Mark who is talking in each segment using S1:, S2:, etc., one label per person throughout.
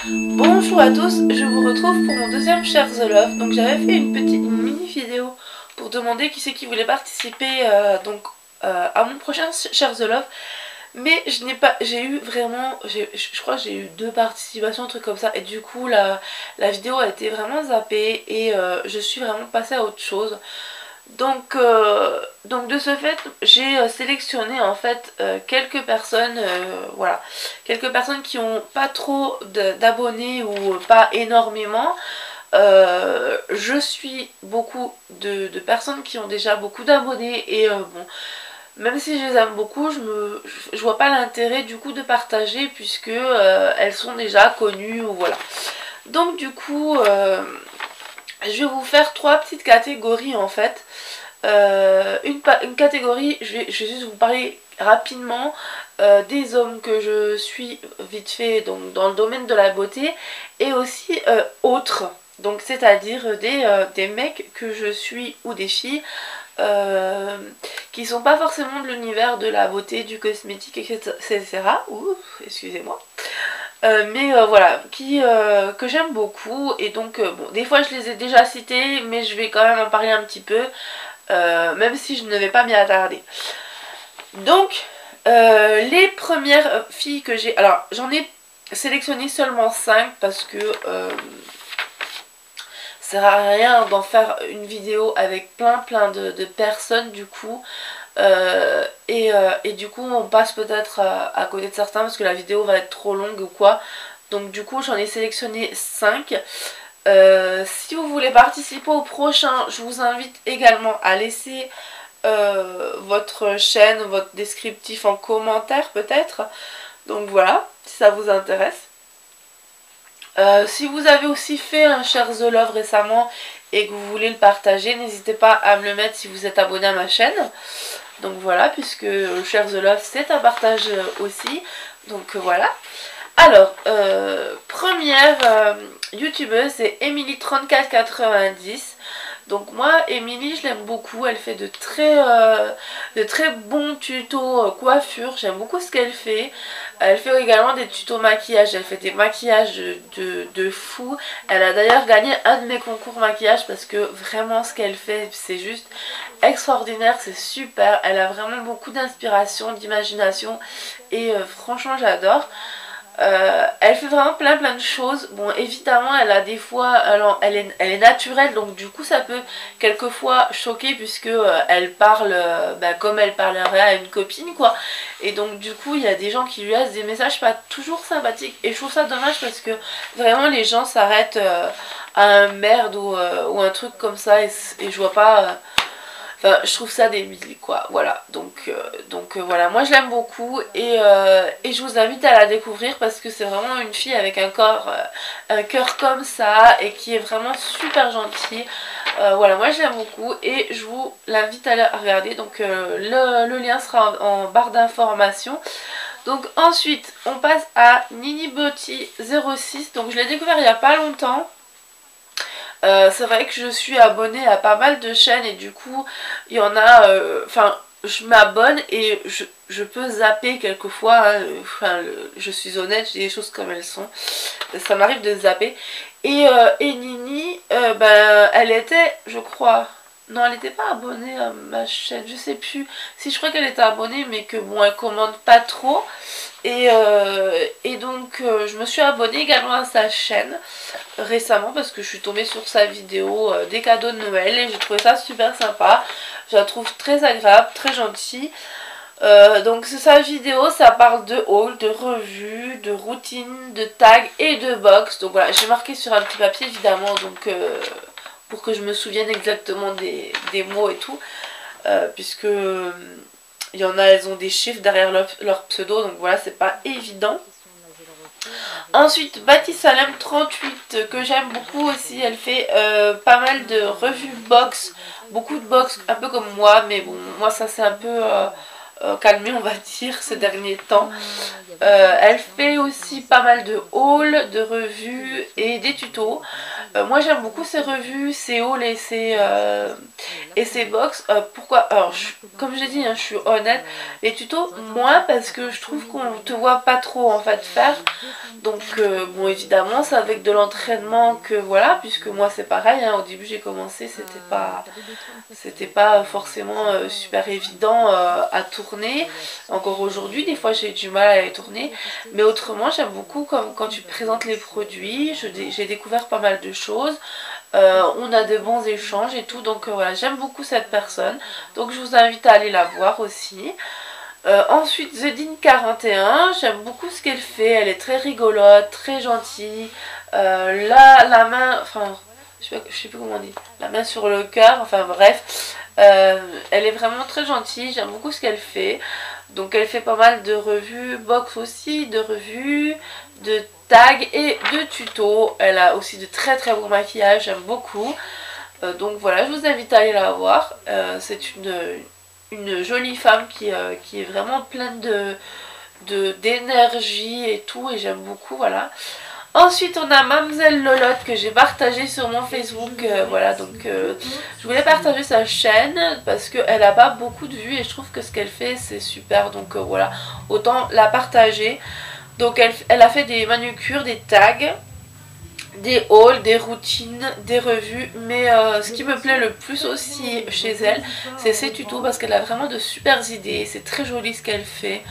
S1: Bonjour à tous, je vous retrouve pour mon deuxième Share the Love. Donc j'avais fait une mini vidéo pour demander qui c'est qui voulait participer à mon prochain Share the Love. Mais j'ai eu vraiment, je crois que j'ai eu 2 participations, un truc comme ça. Et du coup la vidéo a été vraiment zappée et je suis vraiment passée à autre chose. Donc de ce fait, j'ai sélectionné en fait quelques personnes, voilà, quelques personnes qui ont pas trop d'abonnés ou pas énormément. Je suis beaucoup de personnes qui ont déjà beaucoup d'abonnés et bon, même si je les aime beaucoup, je vois pas l'intérêt du coup de partager puisque elles sont déjà connues ou voilà. Donc du coup, je vais vous faire 3 petites catégories en fait. Une catégorie, je vais juste vous parler rapidement des hommes que je suis vite fait donc dans le domaine de la beauté et aussi autres, donc c'est-à-dire des mecs que je suis ou des filles qui sont pas forcément de l'univers de la beauté, du cosmétique, etc. Ouh, excusez-moi. Voilà, que j'aime beaucoup et donc bon, des fois je les ai déjà cités mais je vais quand même en parler un petit peu même si je ne vais pas m'y attarder. Donc les premières filles que j'ai, alors j'en ai sélectionné seulement 5 parce que ça sert à rien d'en faire une vidéo avec plein de personnes du coup. Et du coup on passe peut-être à côté de certains parce que la vidéo va être trop longue ou quoi. Donc du coup j'en ai sélectionné 5. Si vous voulez participer au prochain, je vous invite également à laisser votre chaîne, votre descriptif en commentaire peut-être. Donc voilà, si ça vous intéresse. Si vous avez aussi fait un Share the Love récemment et que vous voulez le partager, n'hésitez pas à me le mettre si vous êtes abonné à ma chaîne. Donc voilà, puisque Share the Love c'est un partage aussi. Donc voilà. Alors, première youtubeuse, c'est Emily3490. Donc moi, Emily, je l'aime beaucoup. Elle fait de très bons tutos coiffure. J'aime beaucoup ce qu'elle fait. Elle fait également des tutos maquillage. Elle fait des maquillages de fou. Elle a d'ailleurs gagné un de mes concours maquillage parce que vraiment ce qu'elle fait, c'est juste extraordinaire. C'est super. Elle a vraiment beaucoup d'inspiration, d'imagination. Et franchement, j'adore. Elle fait vraiment plein de choses. Bon, évidemment elle a des fois, elle est naturelle, donc du coup ça peut quelquefois choquer puisque elle parle comme elle parlerait à une copine quoi. Et donc du coup il y a des gens qui lui laissent des messages pas toujours sympathiques et je trouve ça dommage parce que vraiment les gens s'arrêtent à un merde ou un truc comme ça et je vois pas... Enfin, je trouve ça débile quoi, voilà, donc voilà, moi je l'aime beaucoup et je vous invite à la découvrir parce que c'est vraiment une fille avec un cœur comme ça et qui est vraiment super gentille. Voilà, moi je l'aime beaucoup et je vous l'invite à la regarder, donc le lien sera en barre d'informations. Donc ensuite, on passe à NiniBeauty06, donc je l'ai découvert il n'y a pas longtemps. C'est vrai que je suis abonnée à pas mal de chaînes et du coup il y en a, enfin je m'abonne et je peux zapper quelquefois, hein, enfin je suis honnête, je dis les choses comme elles sont, ça m'arrive de zapper. Et Nini, elle était, je crois, non elle n'était pas abonnée à ma chaîne, je sais plus, si je crois qu'elle était abonnée mais que bon elle commande pas trop. Et donc je me suis abonnée également à sa chaîne récemment parce que je suis tombée sur sa vidéo des cadeaux de Noël et j'ai trouvé ça super sympa. Je la trouve très agréable, très gentille. Donc sa vidéo, ça parle de haul, de revues, de routine, de tags et de box. Donc voilà, j'ai marqué sur un petit papier évidemment donc pour que je me souvienne exactement des mots et tout. Puisque il y en a, elles ont des chiffres derrière leur pseudo, donc voilà, c'est pas évident. Ensuite, Batisalem 38 que j'aime beaucoup aussi, elle fait pas mal de revues box, beaucoup de box, un peu comme moi, mais bon, moi ça c'est un peu calmé, on va dire, ces derniers temps. Elle fait aussi pas mal de hauls, de revues et des tutos. Moi j'aime beaucoup ces revues, ces hauls et ces box. Pourquoi? Alors comme j'ai dit, hein, je suis honnête, les tutos moins parce que je trouve qu'on te voit pas trop en fait faire. Donc bon, évidemment c'est avec de l'entraînement que voilà, puisque moi c'est pareil, hein, au début j'ai commencé, c'était pas forcément super évident à tourner. Encore aujourd'hui des fois j'ai du mal à les tourner, mais autrement j'aime beaucoup comme quand tu présentes les produits. J'ai découvert pas mal de choses. On a de bons échanges et tout, donc voilà, j'aime beaucoup cette personne, donc je vous invite à aller la voir aussi. Ensuite, TheDean41, j'aime beaucoup ce qu'elle fait, elle est très rigolote, très gentille. Là, la main, enfin, je sais plus comment on dit, la main sur le cœur, enfin bref, elle est vraiment très gentille, j'aime beaucoup ce qu'elle fait. Donc elle fait pas mal de revues, box aussi, de revues, de tags et de tutos. Elle a aussi de très très beaux maquillages, j'aime beaucoup. Donc voilà, je vous invite à aller la voir. C'est une jolie femme qui est vraiment pleine d'énergie et tout, et j'aime beaucoup, voilà. Ensuite on a Mademoiselle Lolotte que j'ai partagé sur mon Facebook, voilà, donc je voulais partager sa chaîne parce qu'elle a pas beaucoup de vues et je trouve que ce qu'elle fait c'est super, donc voilà, autant la partager. Donc elle a fait des manucures, des tags, des hauls, des routines, des revues, mais ce qui me plaît le plus aussi chez elle, c'est ses tutos parce qu'elle a vraiment de super idées, c'est très joli ce qu'elle fait.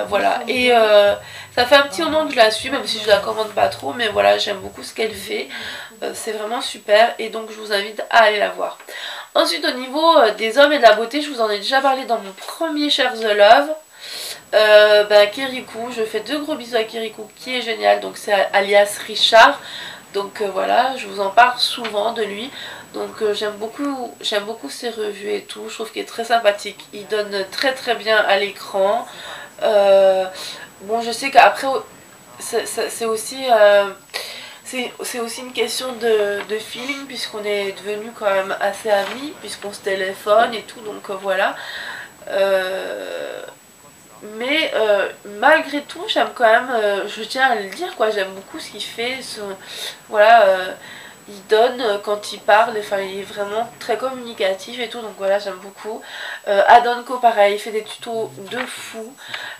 S1: Voilà, et ça fait un petit moment que je la suis, même si je la commande pas trop, mais voilà, j'aime beaucoup ce qu'elle fait. C'est vraiment super et donc je vous invite à aller la voir. Ensuite, au niveau des hommes et de la beauté, je vous en ai déjà parlé dans mon premier Share the Love. Kirikou, je fais de gros bisous à Kirikou qui est génial, donc c'est alias Richard. Donc voilà, je vous en parle souvent de lui. Donc j'aime beaucoup ses revues et tout, je trouve qu'il est très sympathique, il donne très très bien à l'écran. Bon, je sais qu'après c'est aussi une question de feeling, puisqu'on est devenus quand même assez amis, puisqu'on se téléphone et tout, donc voilà. Mais malgré tout, j'aime quand même, je tiens à le dire, quoi, j'aime beaucoup ce qu'il fait. Voilà, il donne quand il parle, enfin il est vraiment très communicatif et tout, donc voilà, j'aime beaucoup. Adonko pareil, il fait des tutos de fou,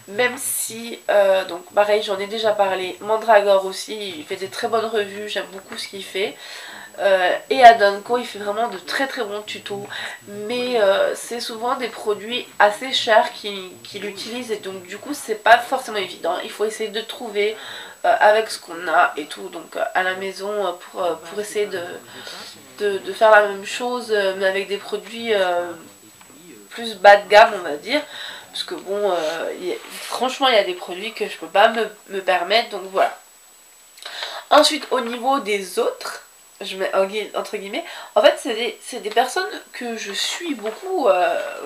S1: même si, donc pareil, j'en ai déjà parlé. Mandragore aussi, il fait des très bonnes revues, j'aime beaucoup ce qu'il fait. Et Adonko, il fait vraiment de très très bons tutos, mais c'est souvent des produits assez chers qu'il utilise, et donc du coup c'est pas forcément évident. Il faut essayer de trouver avec ce qu'on a et tout, donc à la maison, pour essayer de faire la même chose, mais avec des produits plus bas de gamme, on va dire, parce que bon, franchement il y a des produits que je peux pas me permettre, donc voilà. Ensuite, au niveau des autres, je mets entre guillemets, en fait c'est des personnes que je suis beaucoup,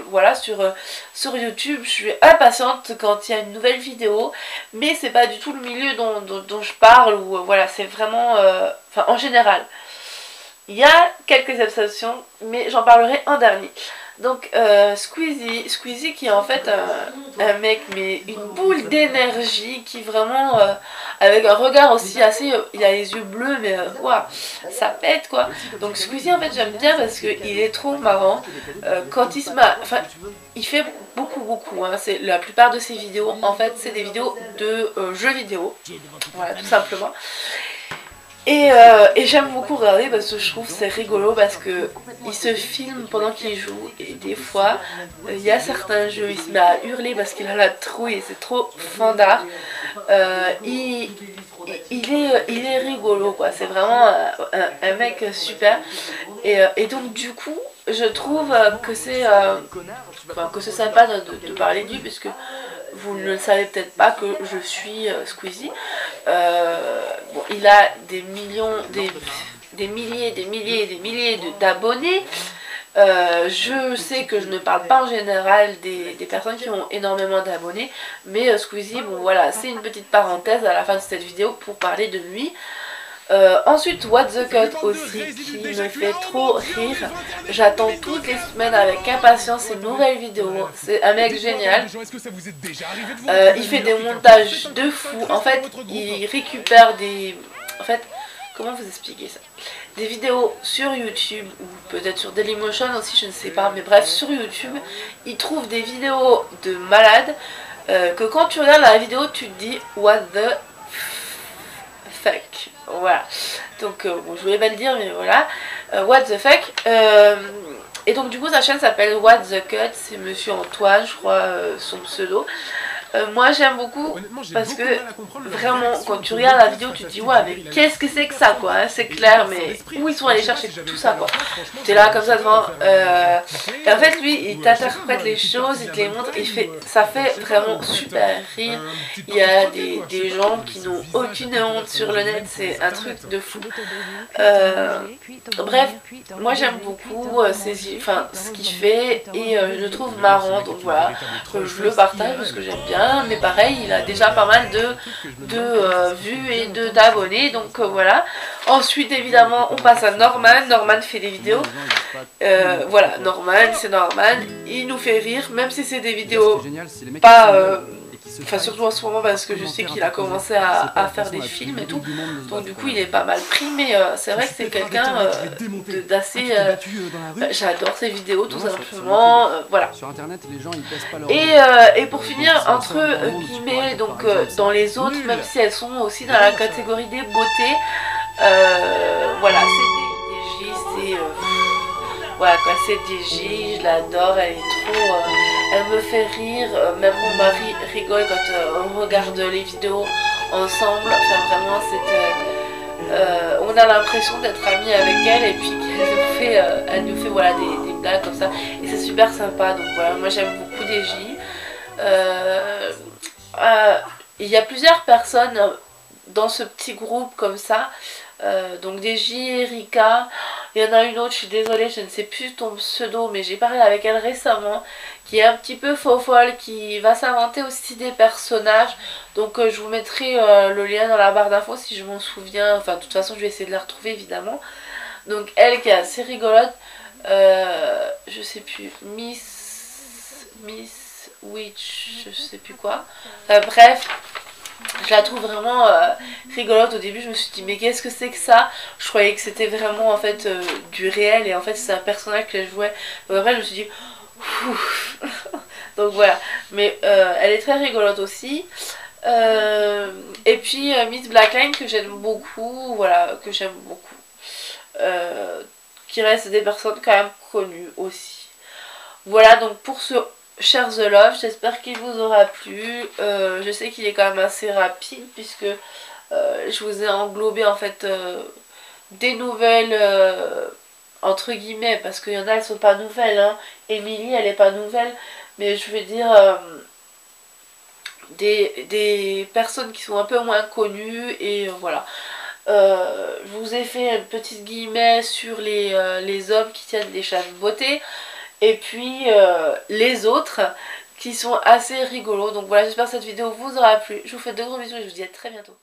S1: voilà, sur YouTube. Je suis impatiente quand il y a une nouvelle vidéo, mais c'est pas du tout le milieu dont je parle, ou voilà, c'est vraiment, enfin en général. Il y a quelques exceptions, mais j'en parlerai en dernier. Donc Squeezie qui est en fait un mec, mais une boule d'énergie, qui vraiment, avec un regard aussi assez, il a les yeux bleus, mais wow, ça pète quoi. Donc Squeezie en fait j'aime bien parce qu'il est trop marrant. Quand il se met, enfin il fait beaucoup, hein, c'est la plupart de ses vidéos en fait c'est des vidéos de jeux vidéo, voilà, tout simplement. Et j'aime beaucoup regarder parce que je trouve c'est rigolo, parce que il se filme pendant qu'il joue, et des fois il y a certains jeux, il se met à hurler parce qu'il a la trouille et c'est trop fandard. Il est rigolo quoi, c'est vraiment un mec super, et donc du coup je trouve que c'est sympa de parler de lui, puisque vous ne le savez peut-être pas que je suis Squeezie. Bon, il a des millions, des milliers d'abonnés. Je sais que je ne parle pas en général des personnes qui ont énormément d'abonnés, mais Squeezie, bon voilà, c'est une petite parenthèse à la fin de cette vidéo pour parler de lui. Ensuite What the Cut aussi qui me fait trop rire. J'attends toutes les semaines avec impatience une nouvelle vidéo. C'est un mec génial. Il fait des montages de fou. En fait il récupère des... En fait comment vous expliquer ça? Des vidéos sur YouTube ou peut-être sur Dailymotion aussi, je ne sais pas, mais bref sur YouTube il trouve des vidéos de malades que quand tu regardes la vidéo tu te dis what the fuck. Voilà, donc bon, je voulais pas le dire, mais voilà, what the fuck. Et donc du coup sa chaîne s'appelle What the Cut, c'est Monsieur Antoine, je crois, son pseudo. Moi j'aime beaucoup parce que vraiment quand tu regardes la vidéo tu te dis ouais mais qu'est-ce que c'est que ça quoi, hein, c'est clair, mais où ils sont allés chercher tout ça quoi. T'es là comme ça devant et en fait lui il t'interprète les choses, il te les montre, ça fait vraiment super rire. Il y a des gens qui n'ont aucune honte sur le net, c'est un truc de fou. Bref, moi j'aime beaucoup ce qu'il fait et je le trouve marrant, donc voilà, je le partage parce que j'aime bien. Mais pareil il a déjà pas mal de vues et d'abonnés, donc voilà. Ensuite évidemment on passe à Norman. Norman fait des vidéos, voilà, Norman c'est Norman, il nous fait rire même si c'est des vidéos pas enfin surtout en ce moment parce que je sais qu'il a commencé à faire des films et tout, donc du coup il est pas mal pris, mais c'est vrai que c'est quelqu'un d'assez... j'adore ses vidéos tout simplement, voilà. Et pour finir, entre guillemets, donc dans les autres, même si elles sont aussi dans la catégorie des beautés, voilà, c'est des c'est... voilà quoi, c'est DJ, je l'adore, elle est trop... elle me fait rire, même mon mari rigole quand on regarde les vidéos ensemble, enfin vraiment c'est... on a l'impression d'être amis avec elle et puis elle nous fait voilà, des blagues comme ça et c'est super sympa, donc voilà, moi j'aime beaucoup DJ. Il y a plusieurs personnes dans ce petit groupe comme ça, donc DJ, Erika, il y en a une autre, je suis désolée, je ne sais plus ton pseudo, mais j'ai parlé avec elle récemment, qui est un petit peu faux folle, qui va s'inventer aussi des personnages, donc je vous mettrai le lien dans la barre d'infos si je m'en souviens, enfin de toute façon je vais essayer de la retrouver évidemment. Donc elle qui est assez rigolote, je sais plus, Miss Witch, je sais plus quoi, bref. Je la trouve vraiment rigolote. Au début je me suis dit mais qu'est-ce que c'est que ça, je croyais que c'était vraiment en fait du réel et en fait c'est un personnage qu'elle jouait, donc après je me suis dit ouf. Donc voilà, mais elle est très rigolote aussi. Et puis Miss Blackline que j'aime beaucoup, voilà, que j'aime beaucoup, qui reste des personnes quand même connues aussi. Voilà donc pour ce Share the Love, j'espère qu'il vous aura plu. Je sais qu'il est quand même assez rapide puisque je vous ai englobé en fait des nouvelles entre guillemets, parce qu'il y en a elles sont pas nouvelles, hein. Emily elle est pas nouvelle, mais je veux dire des personnes qui sont un peu moins connues et voilà. Je vous ai fait une petite guillemet sur les hommes qui tiennent des chaînes beauté. Et puis les autres qui sont assez rigolos. Donc voilà, j'espère que cette vidéo vous aura plu. Je vous fais de gros bisous et je vous dis à très bientôt.